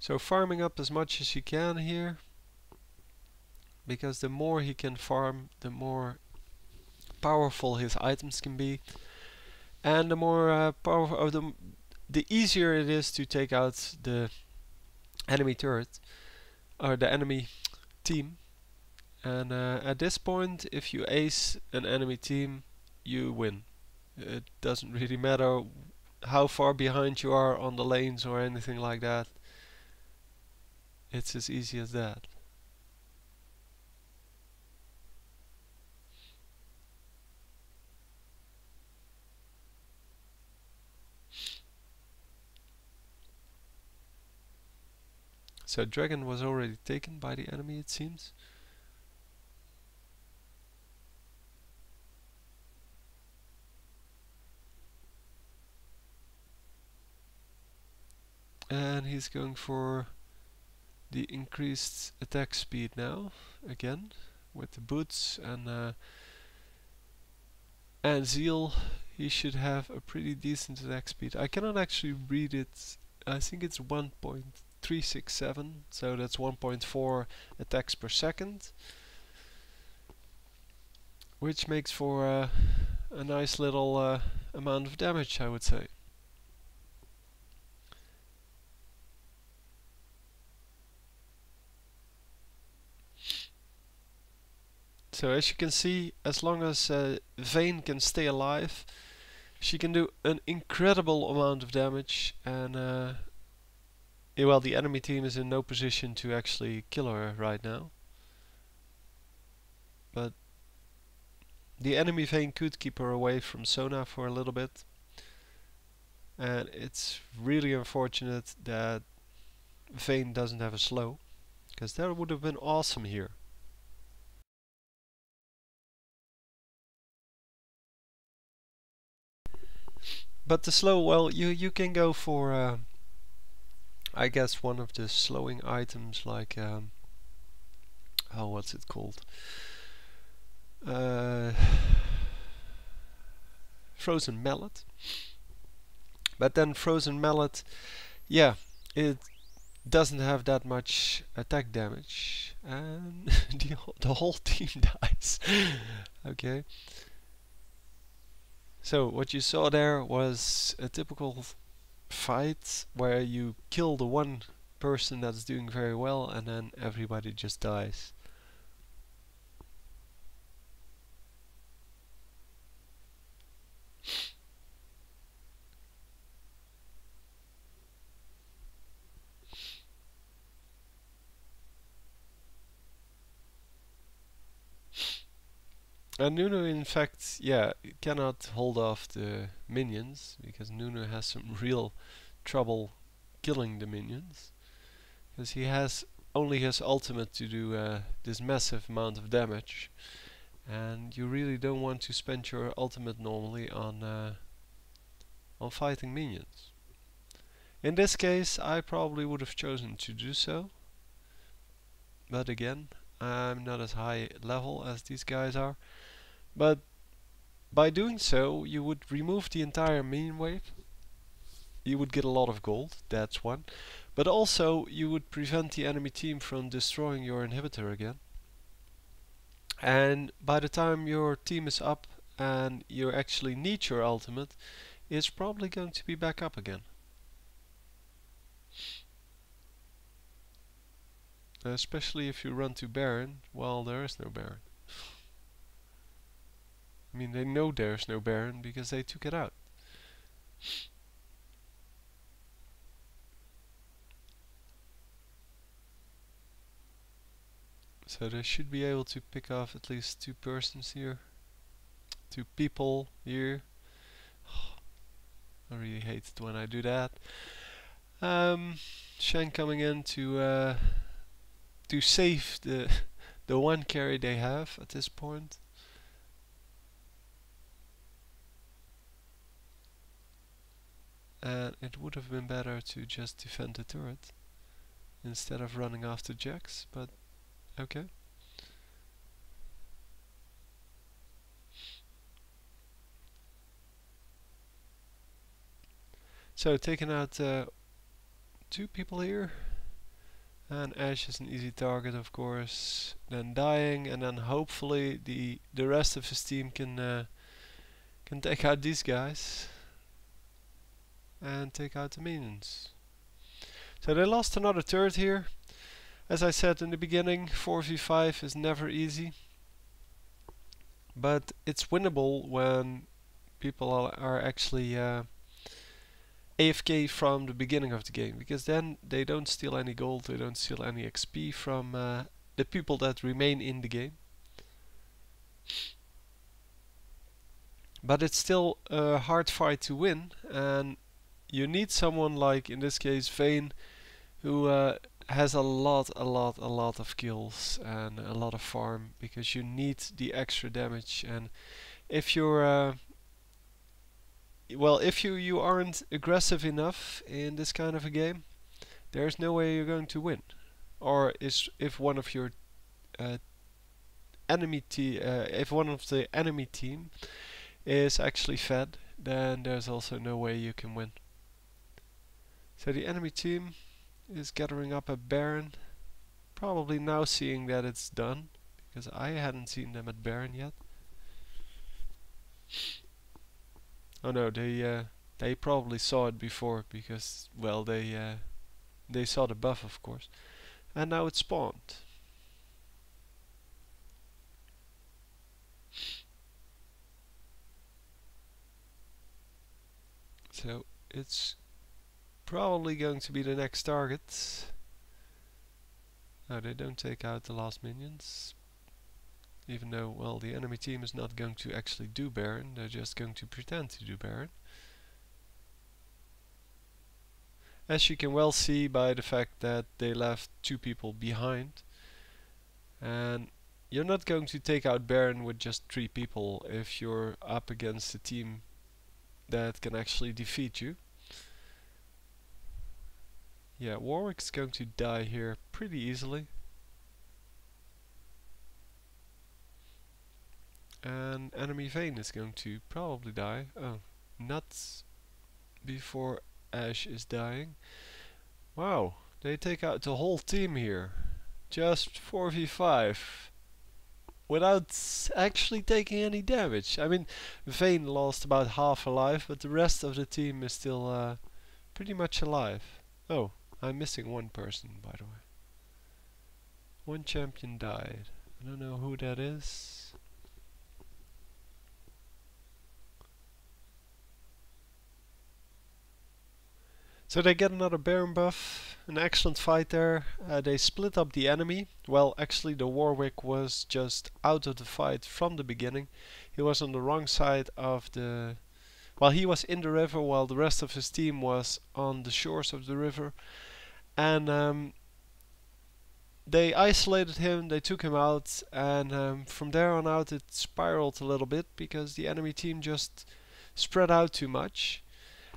So farming up as much as you can here, because the more he can farm, the more powerful his items can be, and the more powerful, or the easier it is to take out the enemy turret or the enemy team. And at this point, if you ace an enemy team, you win. It doesn't really matter how far behind you are on the lanes or anything like that. It's as easy as that. So Dragon was already taken by the enemy, it seems. And he's going for the increased attack speed now, again, with the boots and Zeal. He should have a pretty decent attack speed. I cannot actually read it. I think it's 1.367, so that's 1.4 attacks per second, which makes for a nice little amount of damage, I would say. So as you can see, as long as Vayne can stay alive, she can do an incredible amount of damage, and well, the enemy team is in no position to actually kill her right now. But the enemy Vayne could keep her away from Sona for a little bit. And it's really unfortunate that Vayne doesn't have a slow, because that would have been awesome here. But the slow, well, you can go for I guess one of the slowing items, like oh, what's it called? Frozen Mallet. But then Frozen Mallet, yeah, it doesn't have that much attack damage, and the whole team dies. Okay. So what you saw there was a typical fight where you kill the one person that's doing very well, and then everybody just dies. And Nunu, in fact, yeah, cannot hold off the minions, because Nunu has some real trouble killing the minions, because he has only his ultimate to do this massive amount of damage, and you really don't want to spend your ultimate normally on fighting minions. In this case, I probably would have chosen to do so, but again, I'm not as high level as these guys are. But by doing so, you would remove the entire minion wave. You would get a lot of gold, that's one. But also, you would prevent the enemy team from destroying your inhibitor again. And by the time your team is up and you actually need your ultimate, it's probably going to be back up again. Especially if you run to Baron. Well, there is no Baron. I mean, they know there's no Baron because they took it out. So they should be able to pick off at least 2 persons here. 2 people here. I really hate it when I do that. Shen coming in to save the one carry they have at this point. And it would have been better to just defend the turret instead of running after Jax, but okay. So taking out 2 people here. And Ash is an easy target, of course. Then dying, and then hopefully the rest of his team can take out these guys and take out the minions. So they lost another turret here. As I said in the beginning, 4v5 is never easy, but it's winnable when people are actually AFK from the beginning of the game, because then they don't steal any gold, they don't steal any XP from the people that remain in the game. But it's still a hard fight to win, and you need someone like, in this case, Vayne, who has a lot of kills and a lot of farm, because you need the extra damage. And if you're well, if you aren't aggressive enough in this kind of a game, there's no way you're going to win. Or if one of your if one of the enemy team is actually fed, then there's also no way you can win. So the enemy team is gathering up a Baron, probably now seeing that it's done, because I hadn't seen them at Baron yet. Oh no, they probably saw it before, because, well, they saw the buff, of course, and now it's spawned. So it's probably going to be the next target. No, they don't take out the last minions, even though, well, the enemy team is not going to actually do Baron, they're just going to pretend to do Baron. As you can well see by the fact that they left 2 people behind. And you're not going to take out Baron with just 3 people if you're up against a team that can actually defeat you. Yeah, Warwick's going to die here pretty easily. And enemy Vayne is going to probably die. Oh, not before Ash is dying. Wow, they take out the whole team here. Just 4v5. Without actually taking any damage. I mean, Vayne lost about half alive, but the rest of the team is still pretty much alive. Oh, I'm missing one person, by the way. One champion died. I don't know who that is. So they get another Baron buff, an excellent fight there. They split up the enemy. Well, actually the Warwick was just out of the fight from the beginning. He was on the wrong side of the... Well, he was in the river while the rest of his team was on the shores of the river. And they isolated him, they took him out, and from there on out it spiraled a little bit because the enemy team just spread out too much.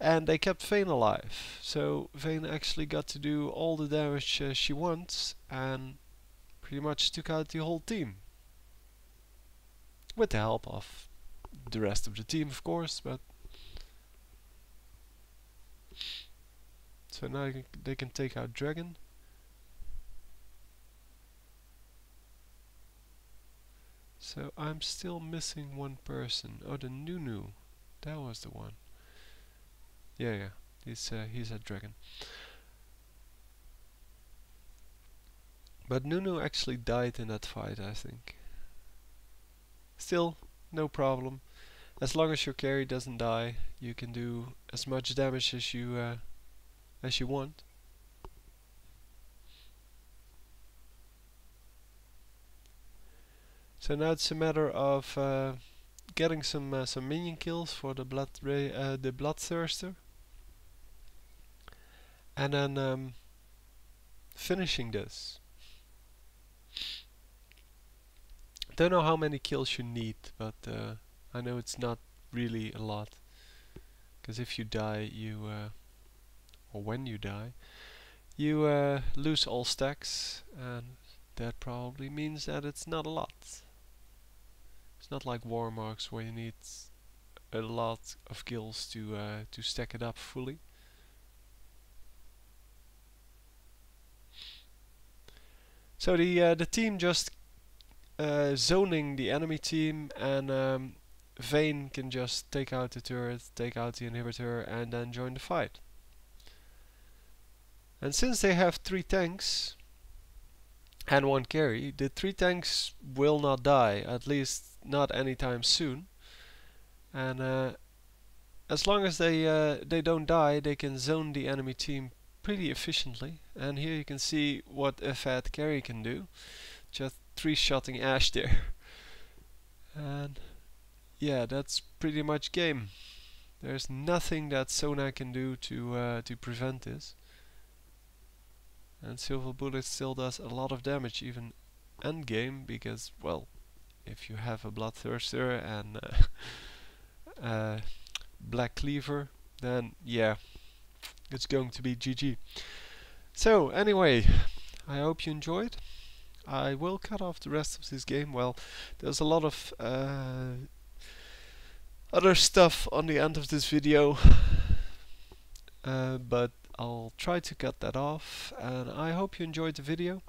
And they kept Vayne alive, so Vayne actually got to do all the damage she wants and pretty much took out the whole team. With the help of the rest of the team, of course, but... So now they can take out Dragon. So I'm still missing one person. Oh, the Nunu. That was the one. Yeah, he's a dragon. But Nunu actually died in that fight, I think. Still, no problem. As long as your carry doesn't die, you can do as much damage as you want. So now it's a matter of getting some minion kills for the Bloodthirster. And then finishing this. Don't know how many kills you need, but I know it's not really a lot. Because if you die, or when you die, you lose all stacks, and that probably means that it's not a lot. It's not like War Marks where you need a lot of kills to stack it up fully. So the team just zoning the enemy team, and Vayne can just take out the turret, take out the inhibitor, and then join the fight. And since they have 3 tanks and 1 carry, the 3 tanks will not die, at least not anytime soon. And as long as they don't die, they can zone the enemy team pretty efficiently. And here you can see what a fat carry can do. Just 3-shotting Ash there. And yeah, that's pretty much game. There's nothing that Sona can do to prevent this. And Silver Bullet still does a lot of damage, even end game, because, well, if you have a Bloodthirster and Black Cleaver, then yeah, it's going to be GG. So anyway, I hope you enjoyed. I will cut off the rest of this game. Well, there's a lot of other stuff on the end of this video, but I'll try to cut that off, and I hope you enjoyed the video.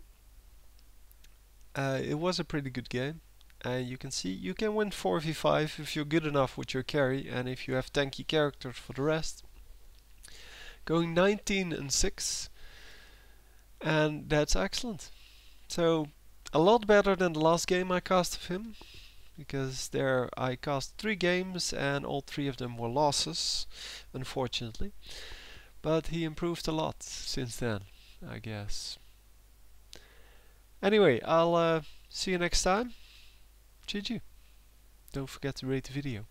It was a pretty good game, and you can see you can win 4v5 if you're good enough with your carry and if you have tanky characters for the rest. Going 19-6, and that's excellent. So a lot better than the last game I cast of him, because there I cast 3 games and all 3 of them were losses, unfortunately. But he improved a lot since then, I guess. Anyway, I'll see you next time. GG. Don't forget to rate the video.